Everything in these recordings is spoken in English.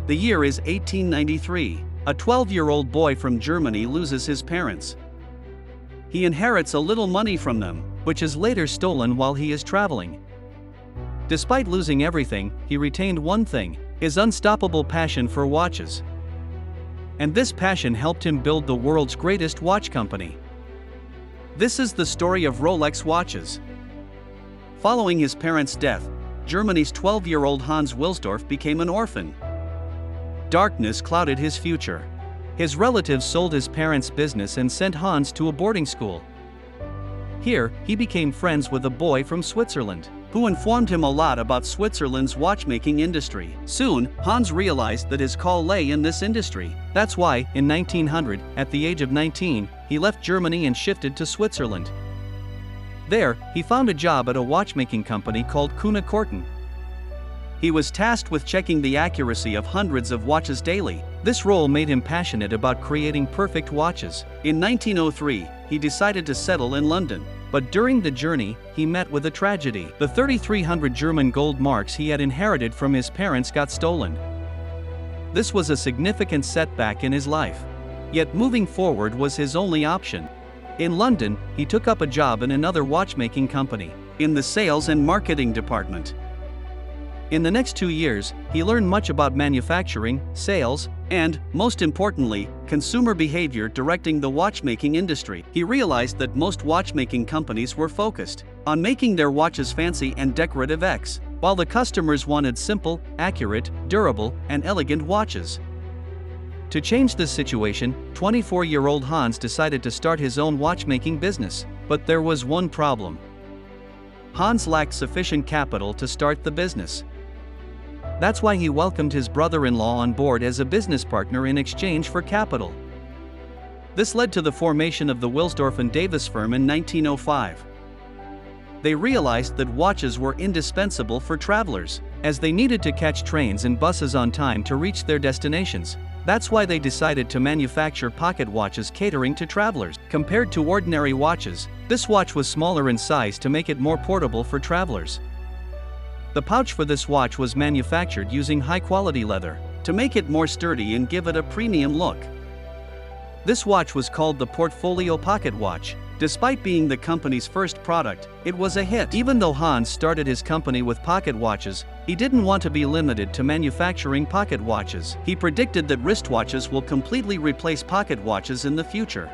The year is 1893. A 12-year-old boy from Germany loses his parents. He inherits a little money from them, which is later stolen while he is traveling. Despite losing everything, he retained one thing: his unstoppable passion for watches. And this passion helped him build the world's greatest watch company. This is the story of Rolex watches. Following his parents' death, Germany's 12-year-old Hans Wilsdorf became an orphan. Darkness clouded his future. His relatives sold his parents' business and sent Hans to a boarding school. Here, he became friends with a boy from Switzerland, who informed him a lot about Switzerland's watchmaking industry. Soon, Hans realized that his call lay in this industry. That's why, in 1900, at the age of 19, he left Germany and shifted to Switzerland. There, he found a job at a watchmaking company called Kuhne Korten. He was tasked with checking the accuracy of hundreds of watches daily. This role made him passionate about creating perfect watches. In 1903, he decided to settle in London. But during the journey, he met with a tragedy. The 3,300 German gold marks he had inherited from his parents got stolen. This was a significant setback in his life. Yet moving forward was his only option. In London, he took up a job in another watchmaking company, in the sales and marketing department. In the next 2 years, he learned much about manufacturing, sales, and, most importantly, consumer behavior directing the watchmaking industry. He realized that most watchmaking companies were focused on making their watches fancy and decorative, while the customers wanted simple, accurate, durable, and elegant watches. To change this situation, 24-year-old Hans decided to start his own watchmaking business. But there was one problem. Hans lacked sufficient capital to start the business. That's why he welcomed his brother-in-law on board as a business partner in exchange for capital. This led to the formation of the Wilsdorf and Davis firm in 1905. They realized that watches were indispensable for travelers, as they needed to catch trains and buses on time to reach their destinations. That's why they decided to manufacture pocket watches catering to travelers. Compared to ordinary watches, this watch was smaller in size to make it more portable for travelers. The pouch for this watch was manufactured using high-quality leather, to make it more sturdy and give it a premium look. This watch was called the Portfolio Pocket Watch. Despite being the company's first product, it was a hit. Even though Hans started his company with pocket watches, he didn't want to be limited to manufacturing pocket watches. He predicted that wristwatches will completely replace pocket watches in the future.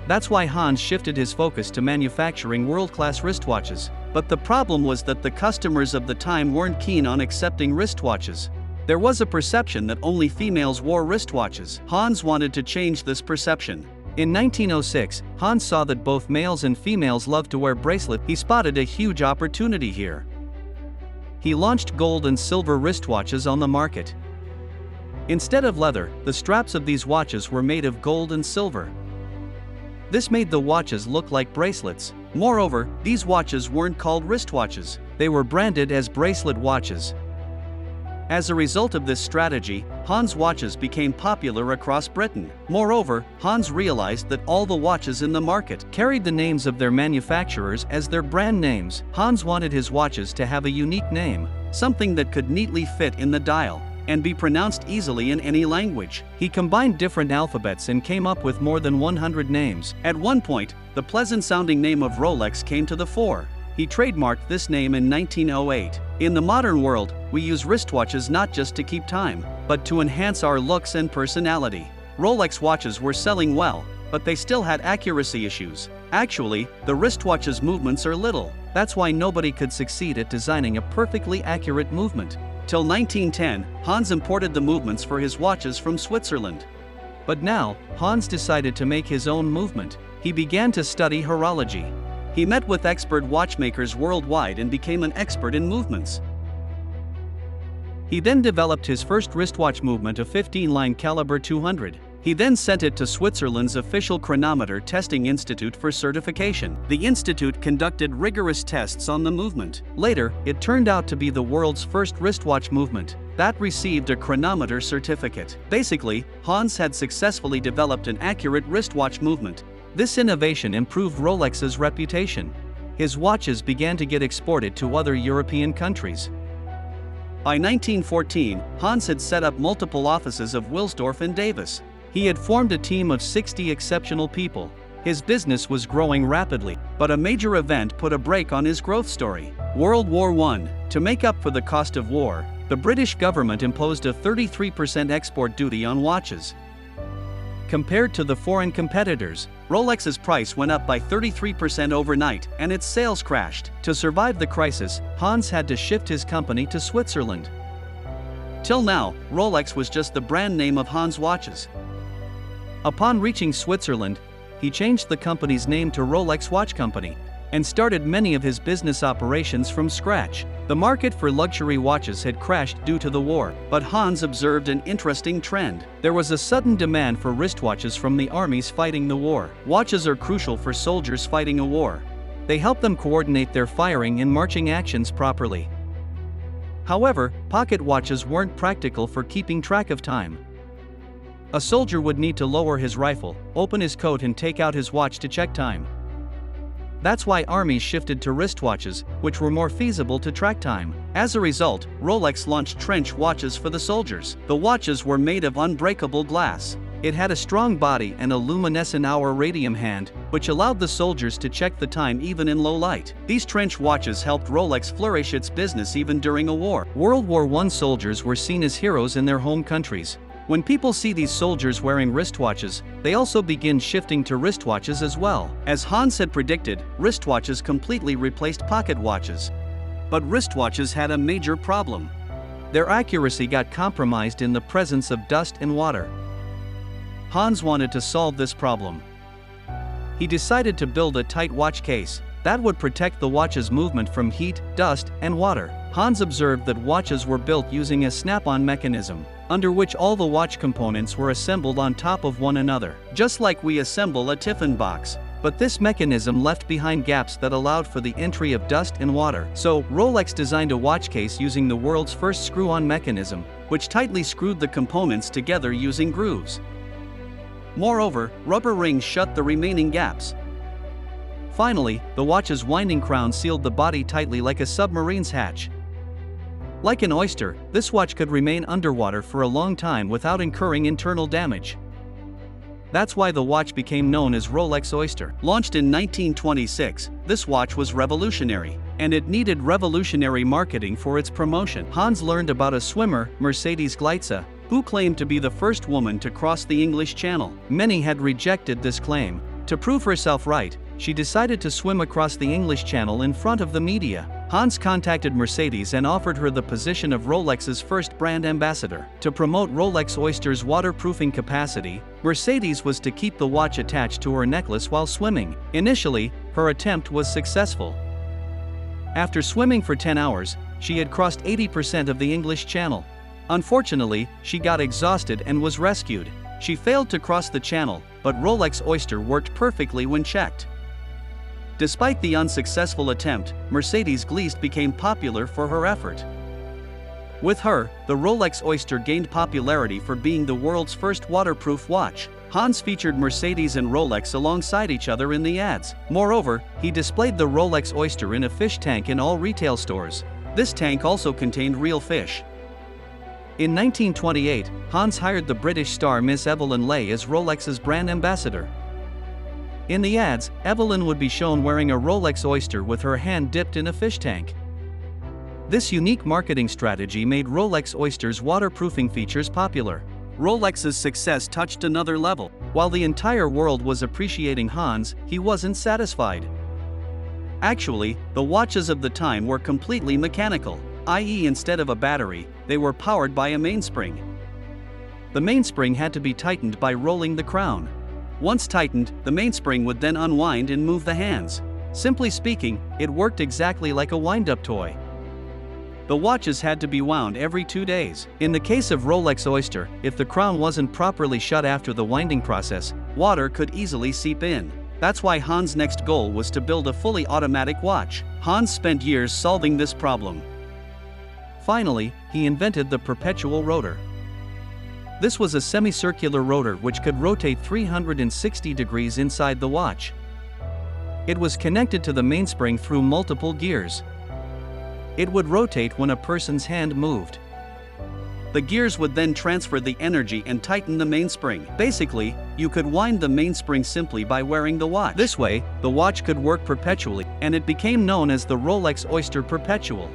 That's why Hans shifted his focus to manufacturing world-class wristwatches. But the problem was that the customers of the time weren't keen on accepting wristwatches. There was a perception that only females wore wristwatches. Hans wanted to change this perception. In 1906, Hans saw that both males and females loved to wear bracelets. He spotted a huge opportunity here. He launched gold and silver wristwatches on the market. Instead of leather, the straps of these watches were made of gold and silver. This made the watches look like bracelets. Moreover, these watches weren't called wristwatches. They were branded as bracelet watches. As a result of this strategy, Hans watches became popular across Britain. Moreover, Hans realized that all the watches in the market carried the names of their manufacturers as their brand names. Hans wanted his watches to have a unique name, something that could neatly fit in the dial and be pronounced easily in any language. He combined different alphabets and came up with more than 100 names. At one point, the pleasant-sounding name of Rolex came to the fore. He trademarked this name in 1908. In the modern world, we use wristwatches not just to keep time, but to enhance our looks and personality. Rolex watches were selling well, but they still had accuracy issues. Actually, the wristwatch's movements are little. That's why nobody could succeed at designing a perfectly accurate movement. Till 1910, Hans imported the movements for his watches from Switzerland. But now, Hans decided to make his own movement. He began to study horology. He met with expert watchmakers worldwide and became an expert in movements. He then developed his first wristwatch movement, a 15-line caliber 200. He then sent it to Switzerland's official chronometer testing institute for certification. The institute conducted rigorous tests on the movement. Later, it turned out to be the world's first wristwatch movement that received a chronometer certificate. Basically, Hans had successfully developed an accurate wristwatch movement. This innovation improved Rolex's reputation. His watches began to get exported to other European countries. By 1914, Hans had set up multiple offices of Wilsdorf and Davis. He had formed a team of 60 exceptional people. His business was growing rapidly, but a major event put a brake on his growth story. World War I. To make up for the cost of war, the British government imposed a 33% export duty on watches. Compared to the foreign competitors, Rolex's price went up by 33% overnight, and its sales crashed. To survive the crisis, Hans had to shift his company to Switzerland. Till now, Rolex was just the brand name of Hans watches. Upon reaching Switzerland, he changed the company's name to Rolex Watch Company and started many of his business operations from scratch. The market for luxury watches had crashed due to the war, but Hans observed an interesting trend. There was a sudden demand for wristwatches from the armies fighting the war. Watches are crucial for soldiers fighting a war. They help them coordinate their firing and marching actions properly. However, pocket watches weren't practical for keeping track of time. A soldier would need to lower his rifle, open his coat and take out his watch to check time. That's why armies shifted to wristwatches, which were more feasible to track time. As a result, Rolex launched trench watches for the soldiers. The watches were made of unbreakable glass. It had a strong body and a luminescent hour radium hand, which allowed the soldiers to check the time even in low light. These trench watches helped Rolex flourish its business even during a war. World War I soldiers were seen as heroes in their home countries. When people see these soldiers wearing wristwatches, they also begin shifting to wristwatches as well. As Hans had predicted, wristwatches completely replaced pocket watches. But wristwatches had a major problem. Their accuracy got compromised in the presence of dust and water. Hans wanted to solve this problem. He decided to build a tight watch case that would protect the watch's movement from heat, dust, and water. Hans observed that watches were built using a snap-on mechanism, under which all the watch components were assembled on top of one another, just like we assemble a tiffin box. But this mechanism left behind gaps that allowed for the entry of dust and water. So, Rolex designed a watch case using the world's first screw-on mechanism, which tightly screwed the components together using grooves. Moreover, rubber rings shut the remaining gaps. Finally, the watch's winding crown sealed the body tightly like a submarine's hatch. Like an oyster, this watch could remain underwater for a long time without incurring internal damage. That's why the watch became known as Rolex Oyster. Launched in 1926, this watch was revolutionary, and it needed revolutionary marketing for its promotion. Hans learned about a swimmer, Mercedes Gleitze, who claimed to be the first woman to cross the English Channel. Many had rejected this claim. To prove herself right, she decided to swim across the English Channel in front of the media. Hans contacted Mercedes and offered her the position of Rolex's first brand ambassador. To promote Rolex Oyster's waterproofing capacity, Mercedes was to keep the watch attached to her necklace while swimming. Initially, her attempt was successful. After swimming for 10 hours, she had crossed 80% of the English Channel. Unfortunately, she got exhausted and was rescued. She failed to cross the channel, but Rolex Oyster worked perfectly when checked. Despite the unsuccessful attempt, Mercedes Gleitze became popular for her effort. With her, the Rolex Oyster gained popularity for being the world's first waterproof watch. Hans featured Mercedes and Rolex alongside each other in the ads. Moreover, he displayed the Rolex Oyster in a fish tank in all retail stores. This tank also contained real fish. In 1928, Hans hired the British star Miss Evelyn Leigh as Rolex's brand ambassador. In the ads, Evelyn would be shown wearing a Rolex Oyster with her hand dipped in a fish tank. This unique marketing strategy made Rolex Oyster's waterproofing features popular. Rolex's success touched another level. While the entire world was appreciating Hans, he wasn't satisfied. Actually, the watches of the time were completely mechanical, i.e., instead of a battery, they were powered by a mainspring. The mainspring had to be tightened by rolling the crown. Once tightened, the mainspring would then unwind and move the hands. Simply speaking, it worked exactly like a wind-up toy. The watches had to be wound every 2 days. In the case of Rolex Oyster, if the crown wasn't properly shut after the winding process, water could easily seep in. That's why Hans' next goal was to build a fully automatic watch. Hans spent years solving this problem. Finally, he invented the perpetual rotor. This was a semicircular rotor which could rotate 360 degrees inside the watch. It was connected to the mainspring through multiple gears. It would rotate when a person's hand moved. The gears would then transfer the energy and tighten the mainspring. Basically, you could wind the mainspring simply by wearing the watch. This way, the watch could work perpetually, and it became known as the Rolex Oyster Perpetual.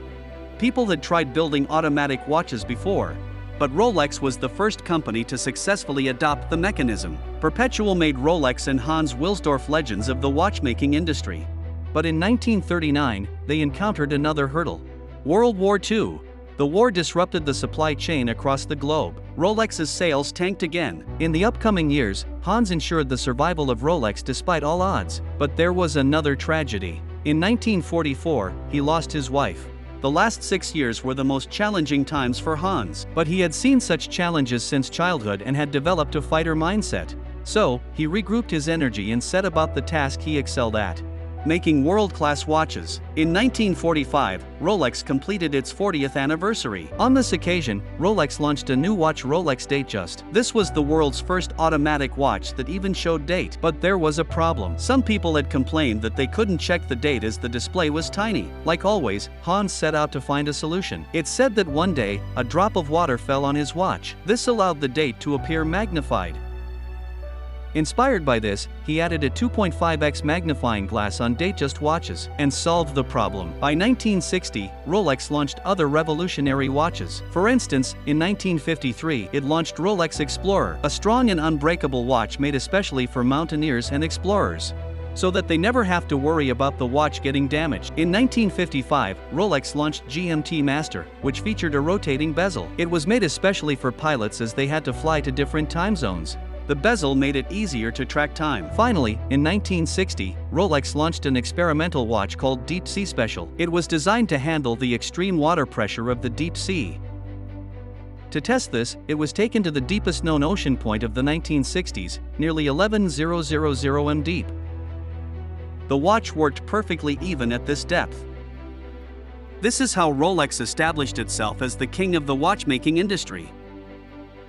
People had tried building automatic watches before, but Rolex was the first company to successfully adopt the mechanism. Perpetual made Rolex and Hans Wilsdorf legends of the watchmaking industry. But in 1939, they encountered another hurdle. World War II. The war disrupted the supply chain across the globe. Rolex's sales tanked again. In the upcoming years, Hans ensured the survival of Rolex despite all odds. But there was another tragedy. In 1944, he lost his wife. The last 6 years were the most challenging times for Hans. But he had seen such challenges since childhood and had developed a fighter mindset. So, he regrouped his energy and set about the task he excelled at: making world-class watches. In 1945, Rolex completed its 40th anniversary. On this occasion, Rolex launched a new watch, Rolex Datejust. This was the world's first automatic watch that even showed date. But there was a problem. Some people had complained that they couldn't check the date as the display was tiny. Like always, Hans set out to find a solution. It's said that one day, a drop of water fell on his watch. This allowed the date to appear magnified. Inspired by this, he added a 2.5x magnifying glass on Datejust watches and solved the problem. By 1960, Rolex launched other revolutionary watches. For instance, in 1953, it launched Rolex Explorer, a strong and unbreakable watch made especially for mountaineers and explorers, so that they never have to worry about the watch getting damaged. In 1955, Rolex launched GMT Master, which featured a rotating bezel. It was made especially for pilots as they had to fly to different time zones. The bezel made it easier to track time. Finally, in 1960, Rolex launched an experimental watch called Deep Sea Special. It was designed to handle the extreme water pressure of the deep sea. To test this, it was taken to the deepest known ocean point of the 1960s, nearly 11,000 m deep. The watch worked perfectly even at this depth. This is how Rolex established itself as the king of the watchmaking industry.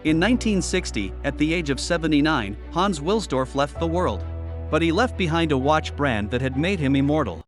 In 1960, at the age of 79, Hans Wilsdorf left the world. But he left behind a watch brand that had made him immortal.